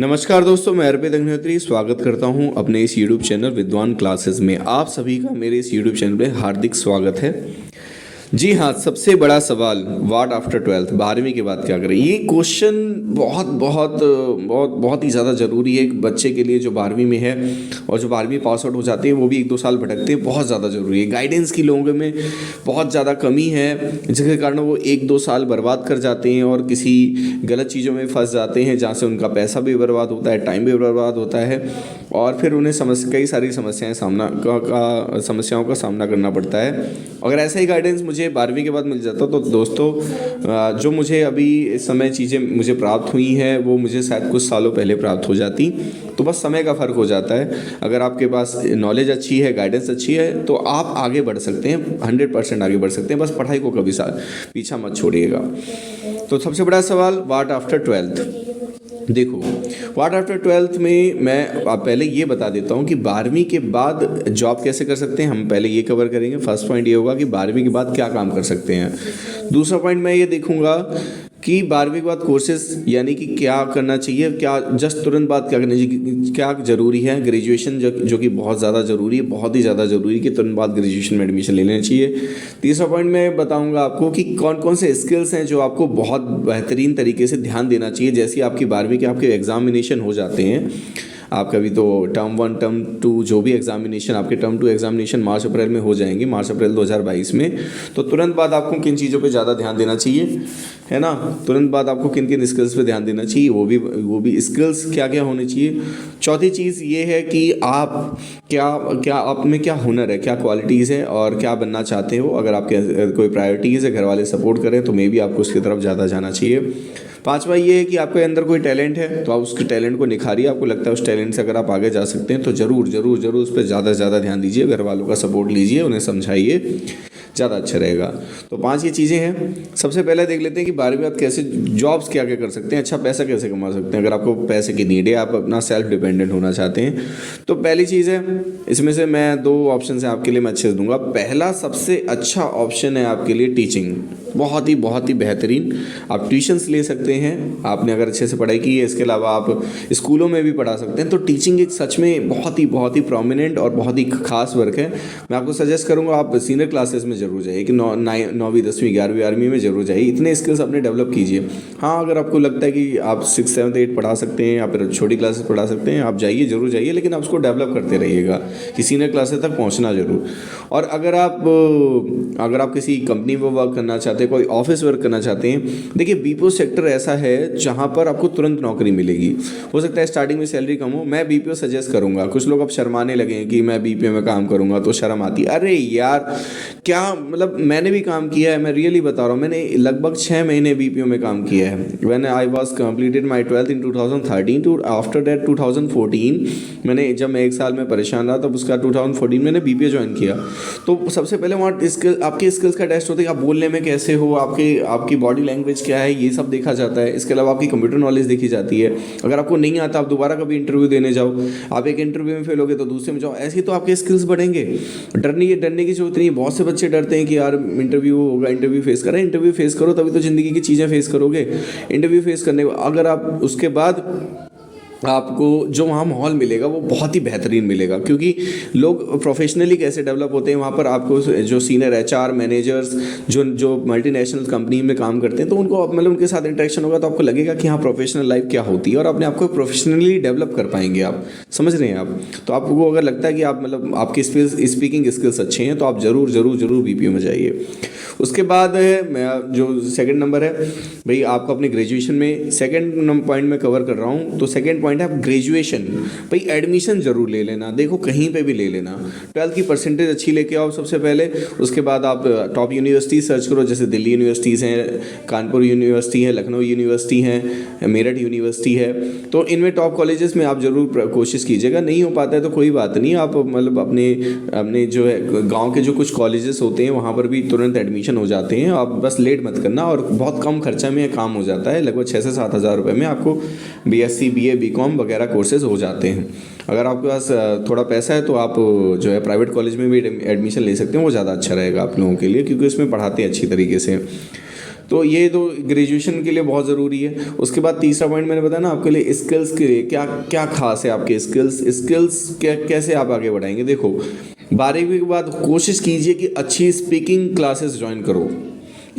नमस्कार दोस्तों, मैं अर्पित अग्निहोत्री स्वागत करता हूं अपने इस YouTube चैनल विद्वान क्लासेस में। आप सभी का मेरे इस YouTube चैनल में हार्दिक स्वागत है। जी हाँ, सबसे बड़ा सवाल, व्हाट आफ्टर 12th, 12वीं के बाद क्या करें। ये क्वेश्चन बहुत बहुत बहुत बहुत ही ज़्यादा ज़रूरी है एक बच्चे के लिए जो 12वीं में है और जो 12वीं पास आउट हो जाते हैं वो भी 1-2 साल भटकते हैं। बहुत ज़्यादा ज़रूरी है। गाइडेंस की लोगों में बहुत ज़्यादा कमी है, जिसके कारण वो 1-2 साल बर्बाद कर जाते हैं और किसी गलत चीज़ों में फंस जाते हैं, जहाँ से उनका पैसा भी बर्बाद होता है, टाइम भी बर्बाद होता है और फिर उन्हें कई सारी समस्याओं का सामना करना पड़ता है। अगर ऐसा ही गाइडेंस मुझे 12वीं के बाद मिल जाता तो दोस्तों, जो मुझे अभी इस समय चीज़ें मुझे प्राप्त हुई हैं वो मुझे शायद कुछ सालों पहले प्राप्त हो जाती। तो बस समय का फ़र्क हो जाता है। अगर आपके पास नॉलेज अच्छी है, गाइडेंस अच्छी है, तो आप आगे बढ़ सकते हैं, 100% आगे बढ़ सकते हैं। बस पढ़ाई को कभी पीछा मत छोड़िएगा। तो सबसे बड़ा सवाल, व्हाट आफ्टर 12th। देखो, व्हाट आफ्टर 12th में मैं पहले ये बता देता हूँ कि 12वीं के बाद जॉब कैसे कर सकते हैं। हम पहले ये कवर करेंगे। फर्स्ट पॉइंट ये होगा कि 12वीं के बाद क्या काम कर सकते हैं। दूसरा पॉइंट मैं ये देखूँगा कि 12वीं के बाद कोर्सेज यानी कि क्या करना चाहिए, क्या जस्ट तुरंत बाद क्या करना चाहिए, क्या ज़रूरी है। ग्रेजुएशन जो कि बहुत ज़्यादा ज़रूरी है, बहुत ही ज़्यादा ज़रूरी है कि तुरंत बाद ग्रेजुएशन में एडमिशन ले लेना चाहिए। तीसरा पॉइंट मैं बताऊंगा आपको कि कौन कौन से स्किल्स हैं जो आपको बहुत बेहतरीन तरीके से ध्यान देना चाहिए। जैसे आपकी 12वीं के आपके एग्जामिनेशन हो जाते हैं, आपका भी तो टर्म 1 टर्म 2 जो भी एग्जामिनेशन, आपके टर्म 2 एग्जामिनेशन मार्च अप्रैल में हो जाएंगे, मार्च अप्रैल 2022 में। तो तुरंत बाद आपको किन चीज़ों पे ज़्यादा ध्यान देना चाहिए, है ना। तुरंत बाद आपको किन किन स्किल्स पे ध्यान देना चाहिए, वो भी स्किल्स क्या क्या होने चाहिए। चौथी चीज़ ये है कि आप आप में क्या हुनर है, क्या क्वालिटीज़ है और क्या बनना चाहते हो। अगर आपके कोई प्रायोरिटीज़ है, घर वाले सपोर्ट करें तो मे भी आपको उसकी तरफ ज़्यादा जाना चाहिए। पांचवा ये है कि आपके अंदर कोई टैलेंट है तो आप उसके टैलेंट को निखारिए। आपको लगता है उस टैलेंट से अगर आप आगे जा सकते हैं तो ज़रूर ज़रूर ज़रूर उस पर ज़्यादा से ज़्यादा ध्यान दीजिए। घर वालों का सपोर्ट लीजिए, उन्हें समझाइए, ज़्यादा अच्छा रहेगा। तो 5 ये चीज़ें हैं। सबसे पहले देख लेते हैं कि 12वीं बाद कैसे जॉब्स क्या क्या कर सकते हैं, अच्छा पैसा कैसे कमा सकते हैं। अगर आपको पैसे की नीड है, आप अपना सेल्फ डिपेंडेंट होना चाहते हैं, तो पहली चीज़ है, इसमें से मैं 2 ऑप्शन हैं आपके लिए, मैं अच्छे से दूंगा। पहला सबसे अच्छा ऑप्शन है आपके लिए टीचिंग। बहुत ही बेहतरीन आप ट्यूशन्स ले सकते हैं। आपने अगर अच्छे से पढ़ाई की है, इसके अलावा आप स्कूलों में भी पढ़ा सकते हैं। तो टीचिंग एक सच में बहुत ही प्रोमिनेंट और बहुत ही खास वर्क है। मैं आपको सजेस्ट करूँगा आप सीनियर क्लासेस में जरूर जाइए कि 9वीं 10वीं 11वीं 12वीं में जरूर जाइए। इतने स्किल्स अपने डेवलप कीजिए। हाँ, अगर आपको लगता है कि आप 6, 7, 8 पढ़ा सकते हैं या फिर छोटी क्लासेस पढ़ा सकते हैं, आप जाइए, जरूर जाइए, लेकिन आप उसको डेवलप करते रहिएगा कि सीनियर क्लासेस तक पहुँचना जरूर। और अगर आप किसी कंपनी में वर्क करना चाहते हैं, कोई ऑफिस वर्क करना चाहते हैं, देखिए बीपीओ सेक्टर ऐसा है जहाँ पर आपको तुरंत नौकरी मिलेगी। हो सकता है स्टार्टिंग में सैलरी कम हो, मैं बीपीओ सजेस्ट करूँगा। कुछ लोग अब शर्माने लगे हैं कि मैं बीपीओ में काम करूँगा तो शर्म आती है। अरे यार, क्या मतलब, मैंने भी काम किया है, मैं रियली बता रहा हूँ। मैंने लगभग 6 महीने बीपीओ में काम किया है। When I was completed my 12th in 2013 to after that 2014 मैंने, जब मैं 1 साल में परेशान रहा तब उसका 2014 मैंने बीपीओ ज्वाइन किया। तो सबसे पहले वहाँ आपके स्किल्स का टेस्ट होता है, आप बोलने में कैसे हो, आपकी बॉडी लैंग्वेज क्या है, ये सब देखा जाता है। इसके अलावा आपकी कंप्यूटर नॉलेज देखी जाती है। अगर आपको नहीं आता, आप दोबारा कभी इंटरव्यू देने जाओ, आप एक इंटरव्यू में फेल हो गए तो दूसरे में जाओ, ऐसे ही तो आपके स्किल्स बढ़ेंगे। डरने की जरूरत नहीं है। बहुत से बच्चे डरते हैं कि यार इंटरव्यू होगा, इंटरव्यू फेस करें। इंटरव्यू फेस करो, तभी तो ज़िंदगी की चीज़ें फेस करोगे। इंटरव्यू फेस करने अगर आप उसके बाद आपको जो वहाँ माहौल मिलेगा वो बहुत ही बेहतरीन मिलेगा, क्योंकि लोग प्रोफेशनली कैसे डेवलप होते हैं वहाँ पर। आपको जो सीनियर एचआर मैनेजर्स जो मल्टीनेशनल कंपनी में काम करते हैं, तो उनको मतलब उनके साथ इंटरेक्शन होगा तो आपको लगेगा कि हाँ, प्रोफेशनल लाइफ क्या होती है और अपने आप को प्रोफेशनली डेवलप कर पाएंगे आप। समझ रहे हैं आप। तो आपको अगर लगता है कि आप मतलब आपकी स्पीकिंग स्किल्स अच्छे हैं तो आप ज़रूर बीपीओ में जाइए। उसके बाद है जो सेकंड नंबर है, भाई आपको अपने ग्रेजुएशन में सेकंड पॉइंट में कवर कर रहा हूँ। तो सेकंड पॉइंट है आप ग्रेजुएशन, भाई एडमिशन जरूर ले लेना। देखो कहीं पे भी ले लेना, 12th की परसेंटेज अच्छी लेके आओ सबसे पहले। उसके बाद आप टॉप यूनिवर्सिटी सर्च करो, जैसे दिल्ली यूनिवर्सिटीज़ हैं, कानपुर यूनिवर्सिटी है, लखनऊ यूनिवर्सिटी है, मेरठ यूनिवर्सिटी है। तो इनमें टॉप कॉलेजेस में आप जरूर कोशिश कीजिएगा। नहीं हो पाता है तो कोई बात नहीं, आप मतलब अपने जो है गाँव के जो कुछ कॉलेजेस होते हैं वहाँ पर भी तुरंत एडमिशन हो जाते हैं। आप बस लेट मत करना और बहुत कम खर्चा में काम हो जाता है। लगभग 6 से 7 हज़ार रुपये में आपको बीएससी, बीए, बीकॉम वगैरह कोर्सेज हो जाते हैं। अगर आपके पास थोड़ा पैसा है तो आप जो है प्राइवेट कॉलेज में भी एडमिशन ले सकते हैं, वो ज़्यादा अच्छा रहेगा आप लोगों के लिए, क्योंकि उसमें पढ़ाते हैं अच्छी तरीके से। तो ये तो ग्रेजुएशन के लिए बहुत ज़रूरी है। उसके बाद तीसरा पॉइंट मैंने बताया ना आपके लिए, स्किल्स के लिए क्या क्या खास है आपके स्किल्स क्या कैसे आप आगे बढ़ाएंगे। देखो 12वीं के बाद कोशिश कीजिए कि अच्छी स्पीकिंग क्लासेस ज्वाइन करो,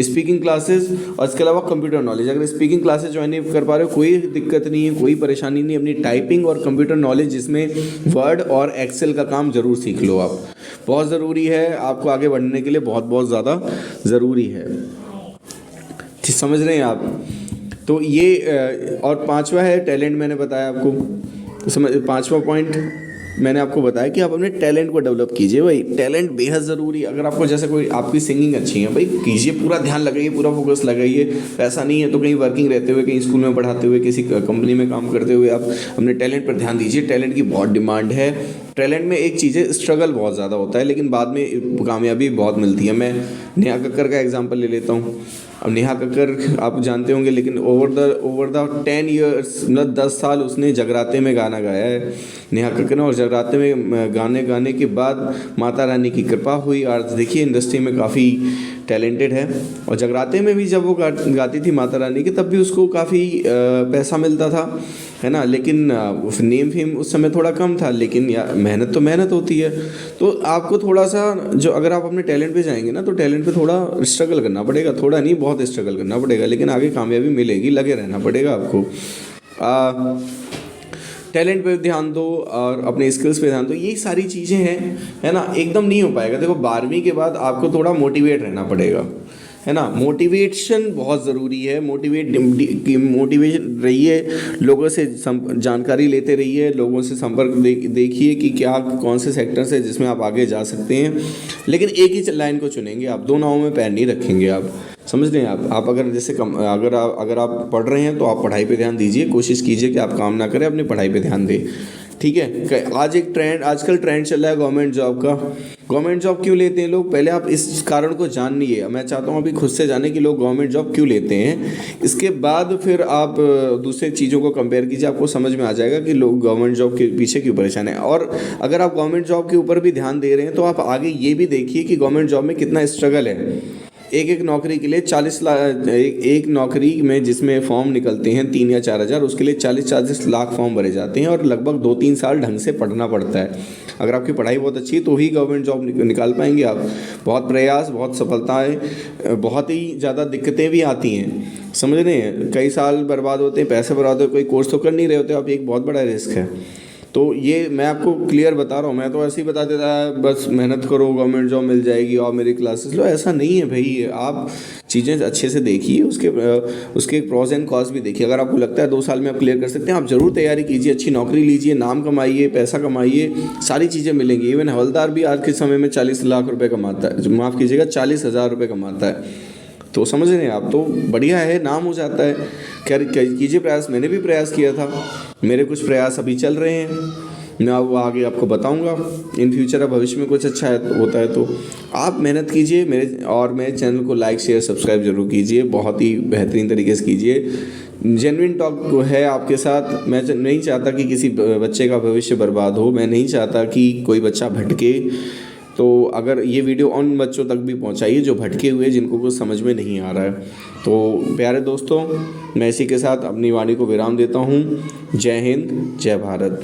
स्पीकिंग क्लासेस, और इसके अलावा कंप्यूटर नॉलेज। अगर स्पीकिंग क्लासेस ज्वाइन नहीं कर पा रहे हो, कोई दिक्कत नहीं है, कोई परेशानी नहीं, अपनी टाइपिंग और कंप्यूटर नॉलेज जिसमें वर्ड और एक्सेल का काम ज़रूर सीख लो आप, बहुत ज़रूरी है आपको आगे बढ़ने के लिए, बहुत बहुत ज़्यादा ज़रूरी है। ठीक समझ रहे हैं आप। तो ये और पांचवा है टैलेंट, मैंने बताया आपको, समझ पांचवा पॉइंट मैंने आपको बताया कि आप अपने टैलेंट को डेवलप कीजिए। भाई टैलेंट बेहद ज़रूरी है। अगर आपको जैसे कोई आपकी सिंगिंग अच्छी है भाई कीजिए, पूरा ध्यान लगाइए, पूरा फोकस लगाइए। पैसा नहीं है तो कहीं वर्किंग रहते हुए, कहीं स्कूल में पढ़ाते हुए, किसी कंपनी में काम करते हुए आप अपने टैलेंट पर ध्यान दीजिए। टैलेंट की बहुत डिमांड है। टैलेंट में एक चीज़ है, स्ट्रगल बहुत ज़्यादा होता है लेकिन बाद में कामयाबी बहुत मिलती है। मैं नेहा कक्कर का एग्जांपल ले लेता हूँ। अब नेहा कक्कर आप जानते होंगे, लेकिन ओवर द 10 ईयर्स, मतलब 10 साल उसने जगराते में गाना गाया है नेहा कक्कर ने, और जगराते में गाने के बाद माता रानी की कृपा हुई, और देखिए इंडस्ट्री में काफ़ी टैलेंटेड है। और जगराते में भी जब वो गाती थी माता रानी की, तब भी उसको काफ़ी पैसा मिलता था, है ना। लेकिन नेम फेम उस समय थोड़ा कम था, लेकिन मेहनत तो मेहनत होती है। तो आपको थोड़ा सा जो, अगर आप अपने टैलेंट पे जाएंगे ना, तो टैलेंट पे थोड़ा स्ट्रगल करना पड़ेगा, थोड़ा नहीं बहुत स्ट्रगल करना पड़ेगा, लेकिन आगे कामयाबी मिलेगी, लगे रहना पड़ेगा आपको। टैलेंट पे ध्यान दो और अपने स्किल्स पे ध्यान दो, यही सारी चीज़ें हैं, है ना। एकदम नहीं हो पाएगा। देखो 12वीं के बाद आपको थोड़ा मोटिवेट रहना पड़ेगा, है ना। मोटिवेशन बहुत ज़रूरी है। मोटिवेशन रहिए, लोगों से जानकारी लेते रहिए, लोगों से संपर्क देखिए कि क्या कौन से सेक्टर्स है जिसमें आप आगे जा सकते हैं, लेकिन एक ही लाइन को चुनेंगे आप, दो नावों में पैर नहीं रखेंगे आप, समझ रहे हैं आप। अगर जैसे अगर आप पढ़ रहे हैं तो आप पढ़ाई पे ध्यान दीजिए, कोशिश कीजिए कि आप काम ना करें, अपनी पढ़ाई पे ध्यान दें, ठीक है। आजकल ट्रेंड चल रहा है गवर्नमेंट जॉब का। गवर्नमेंट जॉब क्यों लेते हैं लोग, पहले आप इस कारण को जानिए। मैं चाहता हूँ अभी खुद से जाने कि लोग गवर्नमेंट जॉब क्यों लेते हैं, इसके बाद फिर आप दूसरे चीज़ों को कंपेयर कीजिए, आपको समझ में आ जाएगा कि लोग गवर्नमेंट जॉब के पीछे क्यों परेशान हैं। और अगर आप गवर्नमेंट जॉब के ऊपर भी ध्यान दे रहे हैं तो आप आगे ये भी देखिए कि गवर्नमेंट जॉब में कितना स्ट्रगल है। एक नौकरी के लिए 40 लाख, एक नौकरी में जिसमें फॉर्म निकलते हैं 3 या 4 हज़ार, उसके लिए 40 लाख फॉर्म भरे जाते हैं, और लगभग 2-3 साल ढंग से पढ़ना पड़ता है। अगर आपकी पढ़ाई बहुत अच्छी है तो ही गवर्नमेंट जॉब निकाल पाएंगे आप। बहुत प्रयास, बहुत सफलताएं, बहुत ही ज़्यादा दिक्कतें भी आती हैं, समझ रहे हैं। कई साल बर्बाद होते हैं, पैसे बर्बाद होते हैं, कोई कोर्स तो कर नहीं रहे होते आप, एक बहुत बड़ा रिस्क है। तो ये मैं आपको क्लियर बता रहा हूँ। मैं तो ऐसे ही बता देता है बस मेहनत करो गवर्नमेंट जॉब मिल जाएगी और मेरी क्लासेस लो, ऐसा नहीं है भाई। आप चीज़ें अच्छे से देखिए, उसके प्रॉज एंड कॉन्स भी देखिए। अगर आपको लगता है 2 साल में आप क्लियर कर सकते हैं, आप ज़रूर तैयारी कीजिए, अच्छी नौकरी लीजिए, नाम कमाइए, पैसा कमाइए, सारी चीज़ें मिलेंगी। इवन हवलदार भी आज के समय में 40 लाख रुपये कमाता है, माफ़ कीजिएगा 40,000 रुपये कमाता है। तो समझ रहे हैं आप, तो बढ़िया है, नाम हो जाता है। खैर कीजिए प्रयास, मैंने भी प्रयास किया था, मेरे कुछ प्रयास अभी चल रहे हैं, मैं वो आगे आपको बताऊंगा इन फ्यूचर। अब भविष्य में कुछ अच्छा होता है तो आप मेहनत कीजिए मेरे चैनल को लाइक शेयर सब्सक्राइब जरूर कीजिए, बहुत ही बेहतरीन तरीके से कीजिए। जेन्युइन टॉक है आपके साथ। मैं नहीं चाहता कि किसी बच्चे का भविष्य बर्बाद हो, मैं नहीं चाहता कि कोई बच्चा भटके। तो अगर ये वीडियो उन बच्चों तक भी पहुंचाइए जो भटके हुए, जिनको कुछ समझ में नहीं आ रहा है। तो प्यारे दोस्तों, मैं इसी के साथ अपनी वाणी को विराम देता हूँ। जय हिंद, जय भारत।